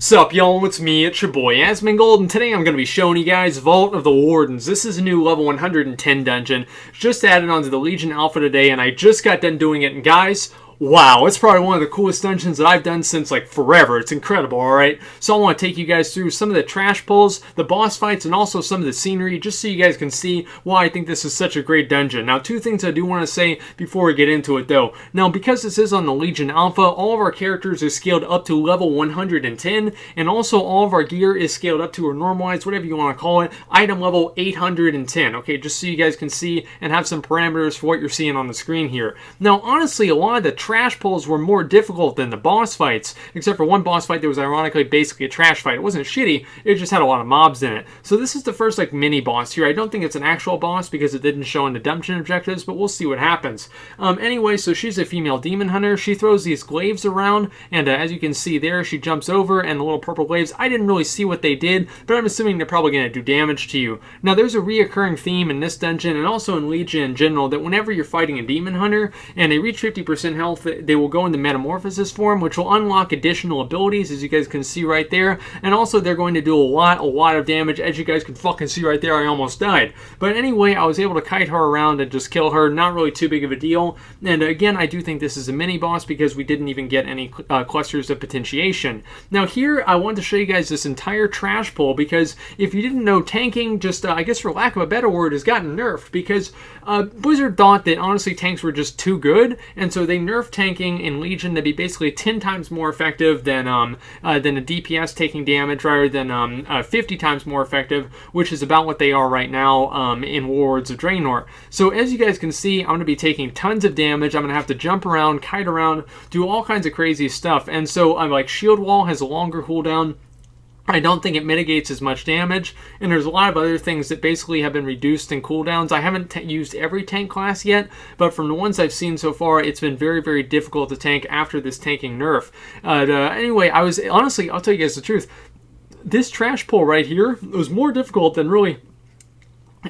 Sup y'all, it's me, it's your boy Asmongold, and today I'm going to be showing you guys Vault of the Wardens. This is a new level 110 dungeon, just added onto the Legion Alpha today, and I just got done doing it, and guys, wow, it's probably one of the coolest dungeons that I've done since, like, forever. It's incredible, alright? So I want to take you guys through some of the trash pulls, the boss fights, and also some of the scenery, just so you guys can see why I think this is such a great dungeon. Now, two things I do want to say before we get into it, though. Now, because this is on the Legion Alpha, all of our characters are scaled up to level 110, and also all of our gear is scaled up to, or normalized, whatever you want to call it, item level 810, okay? Just so you guys can see and have some parameters for what you're seeing on the screen here. Now, honestly, a lot of the trash pulls were more difficult than the boss fights, except for one boss fight that was ironically basically a trash fight. It wasn't shitty, it just had a lot of mobs in it. So this is the first like mini boss here. I don't think it's an actual boss because it didn't show in the dungeon objectives, but we'll see what happens. Anyway, so she's a female demon hunter. She throws these glaives around, and as you can see there, she jumps over, and the little purple glaives, I didn't really see what they did, but I'm assuming they're probably going to do damage to you. Now there's a reoccurring theme in this dungeon and also in Legion in general that whenever you're fighting a demon hunter and they reach 50% health, they will go into metamorphosis form, which will unlock additional abilities, as you guys can see right there, and also they're going to do a lot of damage. As you guys can fucking see right there, I almost died. But anyway, I was able to kite her around and just kill her. Not really too big of a deal. And again, I do think this is a mini boss because we didn't even get any clusters of potentiation. Now here, I wanted to show you guys this entire trash pull because if you didn't know, tanking, just I guess for lack of a better word, has gotten nerfed because Blizzard thought that honestly tanks were just too good, and so they nerfed tanking in Legion to be basically 10 times more effective than a DPS taking damage, rather than 50 times more effective, which is about what they are right now in Wards of Draenor. So as you guys can see, I'm going to be taking tons of damage. I'm going to have to jump around, kite around, do all kinds of crazy stuff, and so like Shield Wall has a longer cooldown. I don't think it mitigates as much damage, and there's a lot of other things that basically have been reduced in cooldowns. I haven't used every tank class yet, but from the ones I've seen so far, it's been very, very difficult to tank after this tanking nerf. Anyway, I was, honestly, I'll tell you guys the truth, this trash pull right here was more difficult than really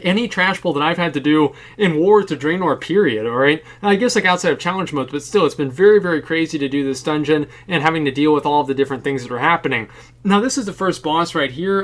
any trash pull that I've had to do in Wards of Draenor, period, alright? I guess like outside of challenge modes, but still, it's been very, very crazy to do this dungeon and having to deal with all of the different things that are happening. Now, this is the first boss right here.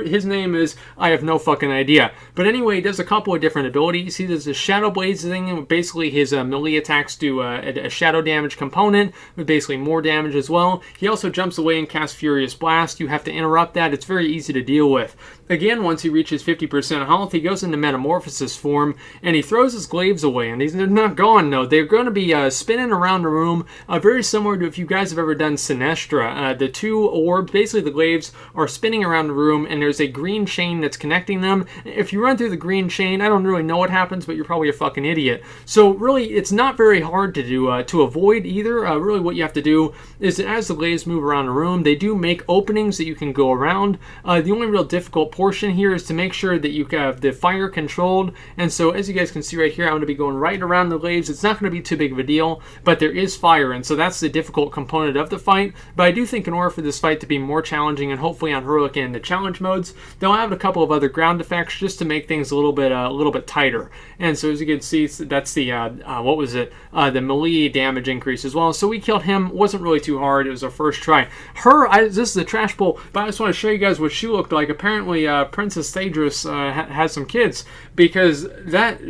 His name is, I have no fucking idea. But anyway, he does a couple of different abilities. He does a Shadow Blades thing, and basically his melee attacks do a shadow damage component, with basically more damage as well. He also jumps away and casts Furious Blast. You have to interrupt that. It's very easy to deal with. Again, once he reaches 50% health, he goes into metamorphosis form, and he throws his glaives away, and they're not gone, no. They're going to be spinning around the room, very similar to if you guys have ever done Sinestra. The two orbs, basically the glaives, are spinning around the room, and there's a green chain that's connecting them. If you run through the green chain, I don't really know what happens, but you're probably a fucking idiot. So really, it's not very hard to do, to avoid either. Really what you have to do is that as the glaives move around the room, they do make openings that you can go around. The only real difficult portion here is to make sure that you have the fire controlled, and so as you guys can see right here, I'm going to be going right around the glaives. It's not going to be too big of a deal, but there is fire, and so that's the difficult component of the fight. But I do think in order for this fight to be more challenging and hopefully on heroic and the challenge modes, they'll have a couple of other ground effects just to make things a little bit tighter. And so as you can see, that's the the melee damage increase as well. So we killed him. Wasn't really too hard. It was our first try. This is a trash pull, but I just want to show you guys what she looked like. Apparently Princess Thaedrus has some kids, because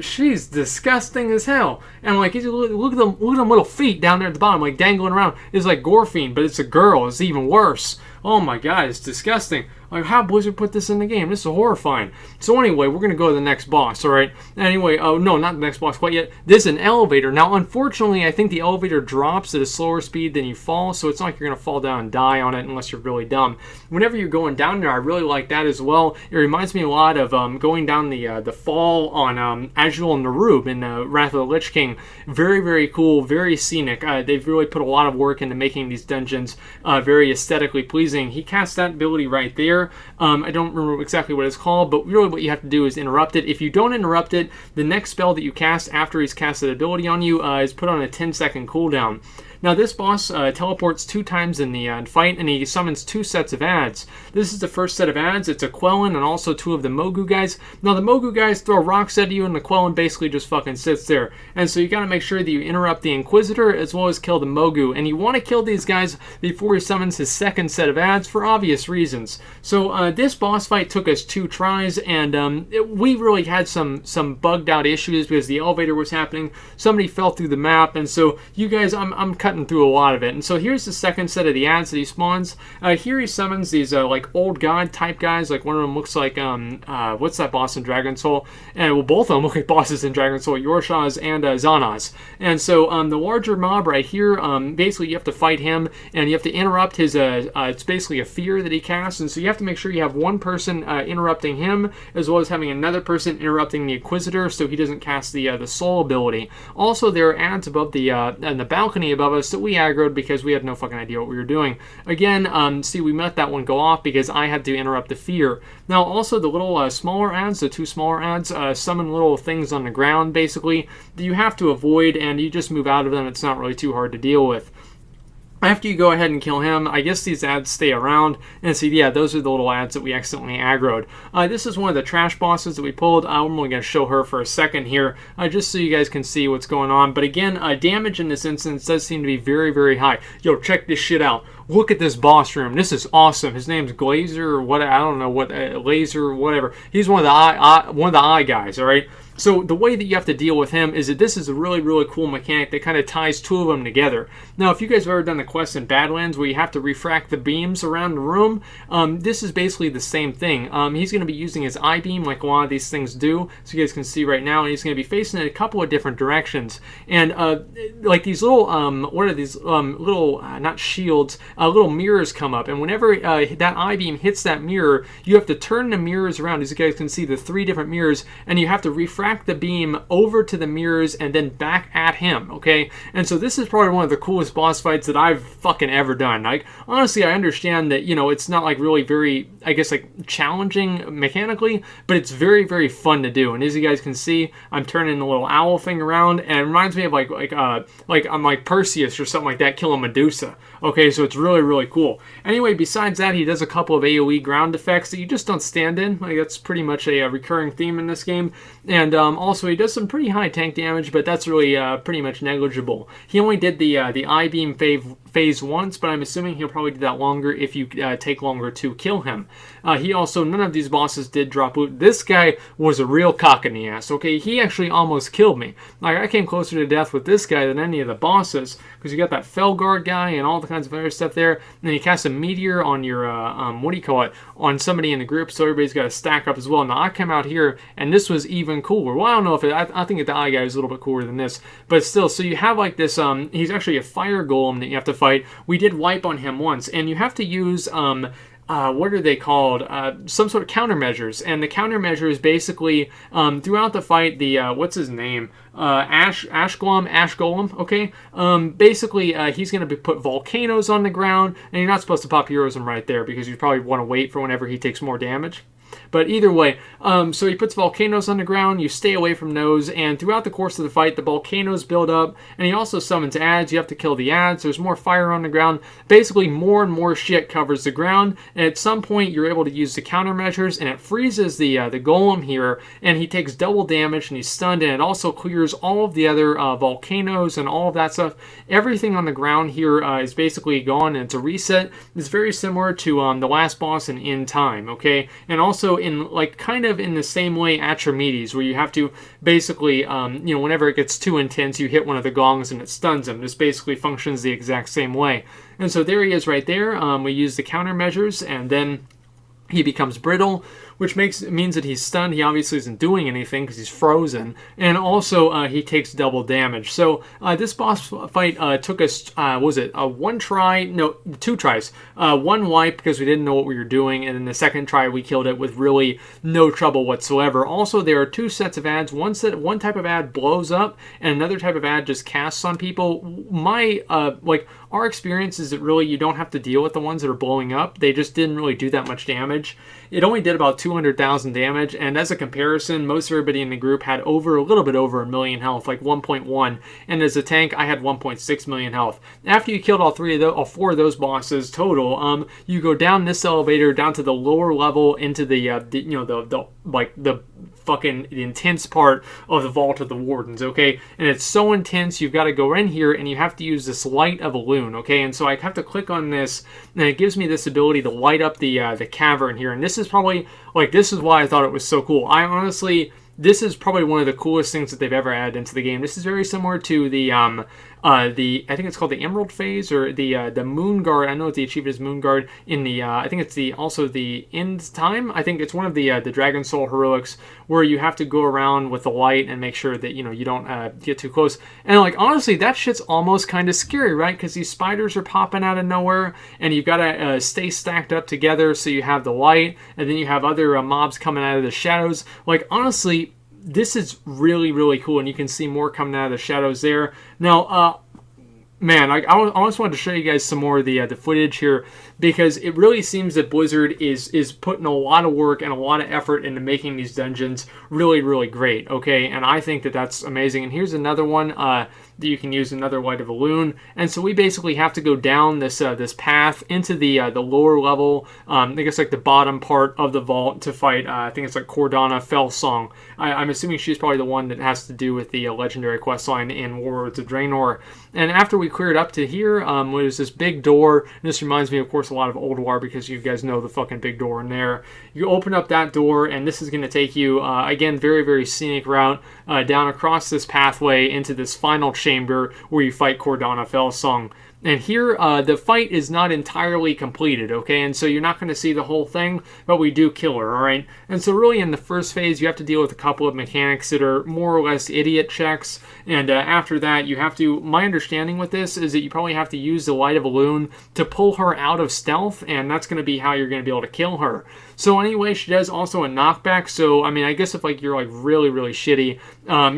she's disgusting as hell. And like, look at them little feet down there at the bottom, like dangling around. It's like Gorfine, but it's a girl. It's even worse. Oh my god, it's disgusting. Like, how Blizzard put this in the game? This is horrifying. So anyway, we're going to go to the next boss, alright? Anyway, oh no, not the next boss quite yet. This is an elevator. Now, unfortunately, I think the elevator drops at a slower speed than you fall, so it's not like you're going to fall down and die on it unless you're really dumb. Whenever you're going down there, I really like that as well. It reminds me a lot of going down the fall on Azul and Narub in Wrath of the Lich King. Very, very cool, very scenic. They've really put a lot of work into making these dungeons very aesthetically pleasing. He casts that ability right there. I don't remember exactly what it's called, but really what you have to do is interrupt it. If you don't interrupt it, the next spell that you cast after he's cast that ability on you is put on a 10-second cooldown. Now this boss teleports 2 times in the fight, and he summons 2 sets of ads. This is the first set of ads. It's a Quel'Thuzad and also 2 of the Mogu guys. Now the Mogu guys throw rocks at you, and the Quel'Thuzad basically just fucking sits there. And so you gotta make sure that you interrupt the Inquisitor as well as kill the Mogu. And you want to kill these guys before he summons his second set of ads for obvious reasons. So this boss fight took us 2 tries, and we really had some bugged out issues because the elevator was happening. Somebody fell through the map, and so you guys, I'm cutting through a lot of it. And so here's the second set of the ads that he spawns. Here he summons these like old god type guys. Like one of them looks like what's that boss in Dragon Soul? And well, both of them look like bosses in Dragon Soul, Yorshaz and Zanaz. And so the larger mob right here, basically you have to fight him, and you have to interrupt his it's basically a fear that he casts, and so you have to make sure you have one person interrupting him as well as having another person interrupting the Inquisitor so he doesn't cast the soul ability. Also, there are ads above the on the balcony above us that we aggroed because we had no fucking idea what we were doing. Again, see, we let that one go off because I had to interrupt the fear. Now, also the little smaller ads, the 2 smaller ads, summon little things on the ground basically that you have to avoid, and you just move out of them. It's not really too hard to deal with. After you go ahead and kill him, I guess these ads stay around, and see, yeah, those are the little ads that we accidentally aggroed. This is one of the trash bosses that we pulled. I'm only going to show her for a second here, just so you guys can see what's going on. But again, damage in this instance does seem to be very, very high. Yo, check this shit out. Look at this boss room. This is awesome. His name's Glaser, or what, I don't know what, Laser, or whatever. He's one of the eye guys, all right? So the way that you have to deal with him is that this is a really, really cool mechanic that kind of ties 2 of them together. Now, if you guys have ever done the quest in Badlands where you have to refract the beams around the room, this is basically the same thing. He's going to be using his eye beam like a lot of these things do, so you guys can see right now, and he's going to be facing in a couple of different directions. And like these little, what are these little, not shields, little mirrors come up, and whenever that eye beam hits that mirror, you have to turn the mirrors around. As you guys can see, the 3 different mirrors, and you have to refract the beam over to the mirrors and then back at him, okay? And so this is probably one of the coolest boss fights that I've fucking ever done. Like, honestly, I understand that, you know, it's not like really very, I guess, like challenging mechanically, but it's very, very fun to do. And as you guys can see, I'm turning the little owl thing around, and it reminds me of like I'm like Perseus or something like that killing Medusa. Okay, so it's really, really cool. Anyway, besides that, he does a couple of AoE ground effects that you just don't stand in. Like, that's pretty much a recurring theme in this game. And also, he does some pretty high tank damage, but that's really pretty much negligible. He only did the I-beam phase once, but I'm assuming he'll probably do that longer if you take longer to kill him. He also, none of these bosses did drop loot. This guy was a real cock in the ass, okay? He actually almost killed me. Like, I came closer to death with this guy than any of the bosses, because you got that Felguard guy and all the kinds of other stuff there. And then you cast a meteor on your, what do you call it, on somebody in the group, so everybody's got to stack up as well. Now, I come out here, and this was even cooler. Well, I don't know if I think the eye guy is a little bit cooler than this, but still, so you have like this, he's actually a fire golem that you have to fight. We did wipe on him once, and you have to use, what are they called? Some sort of countermeasures. And the countermeasures basically, throughout the fight, the, what's his name? Ash Golem, okay? Basically, he's going to put volcanoes on the ground, and you're not supposed to pop heroism right there because you probably want to wait for whenever he takes more damage. But either way, so he puts volcanoes on the ground, you stay away from those, and throughout the course of the fight, the volcanoes build up, and he also summons ads. You have to kill the ads. There's more fire on the ground. Basically, more and more shit covers the ground, and at some point, you're able to use the countermeasures, and it freezes the golem here, and he takes double damage, and he's stunned, and it also clears all of the other volcanoes and all of that stuff. Everything on the ground here is basically gone, and it's a reset. It's very similar to the last boss in Time, okay? And also in like kind of in the same way Atramedes, where you have to basically you know, whenever it gets too intense, you hit one of the gongs and it stuns him. This basically functions the exact same way. And so there he is right there. We use the countermeasures, and then he becomes brittle, which means that he's stunned. He obviously isn't doing anything because he's frozen, and also he takes double damage. So this boss fight took us, was it one try? No, 2 tries. One wipe because we didn't know what we were doing, and then the second try we killed it with really no trouble whatsoever. Also, there are 2 sets of ads. One type of ad blows up, and another type of ad just casts on people. My our experience is that really you don't have to deal with the ones that are blowing up. They just didn't really do that much damage. damage. It only did about 200,000 damage, and as a comparison, most everybody in the group had a little bit over a million health, like 1.1, and as a tank, I had 1.6 million health. After you killed all four of those bosses total, you go down this elevator down to the lower level into the fucking intense part of the Vault of the Wardens, okay? And it's so intense, you've got to go in here and you have to use this light of a loon, okay? And so I have to click on this, and it gives me this ability to light up the cavern here. And this is probably, this is why I thought it was so cool. This is probably one of the coolest things that they've ever added into the game. This is very similar to the I think it's called the Emerald Phase, or the Moon Guard. I know what the achievement is, Moon Guard, in the I think it's also the End Time. I think it's one of the Dragon Soul heroics where you have to go around with the light and make sure that you don't get too close. And honestly, that shit's almost kind of scary, right? Because these spiders are popping out of nowhere, and you've got to stay stacked up together so you have the light, and then you have other mobs coming out of the shadows. Honestly, this is really, really cool, and you can see more coming out of the shadows there. Now, man, I almost wanted to show you guys some more of the footage here, because it really seems that Blizzard is putting a lot of work and a lot of effort into making these dungeons really, really great, okay? And I think that that's amazing. And here's another one that you can use, another light of a loon. And so we basically have to go down this this path into the lower level, I guess the bottom part of the vault to fight, I think it's Cordana Fellsong. I'm assuming she's probably the one that has to do with the legendary questline in Warlords of Draenor. And after we cleared up to here, there's this big door. And this reminds me, of course, a lot of Old War, because you guys know the fucking big door in there. You open up that door, and this is going to take you, again, very, very scenic route, down across this pathway into this final chamber where you fight Cordana Fellsong. And here, the fight is not entirely completed, okay? And so you're not going to see the whole thing, but we do kill her, all right? And so really in the first phase, you have to deal with a couple of mechanics that are more or less idiot checks. And after that, you have to, my understanding with this is that you probably have to use the Light of a Loon to pull her out of stealth, and that's going to be how you're going to be able to kill her. So anyway, she does also a knockback. So, I mean, I guess if you're really, really shitty,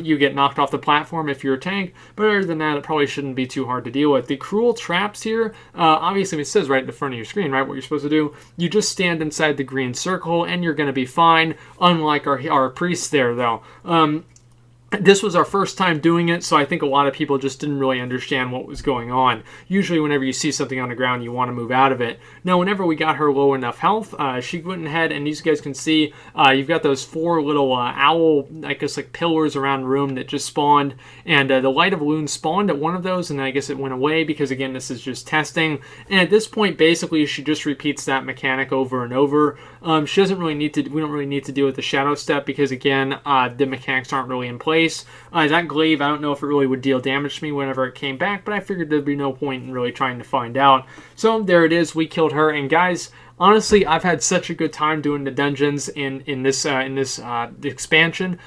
you get knocked off the platform if you're a tank. But other than that, it probably shouldn't be too hard to deal with. The cruel traps here, obviously it says right at the front of your screen, right, what you're supposed to do. You just stand inside the green circle and you're going to be fine, unlike our priests there, though. This was our first time doing it, so I think a lot of people just didn't really understand what was going on. Usually whenever you see something on the ground, you want to move out of it. Now, whenever we got her low enough health, she went ahead, and as you guys can see, you've got those four little owl, I guess, pillars around the room that just spawned, and the Light of a Loon spawned at one of those, and I guess it went away because, again, this is just testing. And at this point, basically, she just repeats that mechanic over and over. She doesn't really need to, we don't really need to deal with the shadow step because, again, the mechanics aren't really in place. That glaive, I don't know if it really would deal damage to me whenever it came back, but I figured there'd be no point in really trying to find out. So there it is, we killed her, and guys, honestly, I've had such a good time doing the dungeons in this expansion.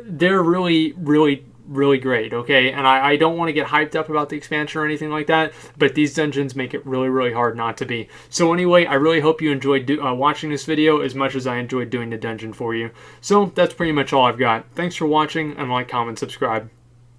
They're really, really, really great, okay? And I don't want to get hyped up about the expansion or anything like that, but these dungeons make it really, really hard not to be. So anyway, I really hope you enjoyed watching this video as much as I enjoyed doing the dungeon for you. So that's pretty much all I've got. Thanks for watching, and like, comment, subscribe.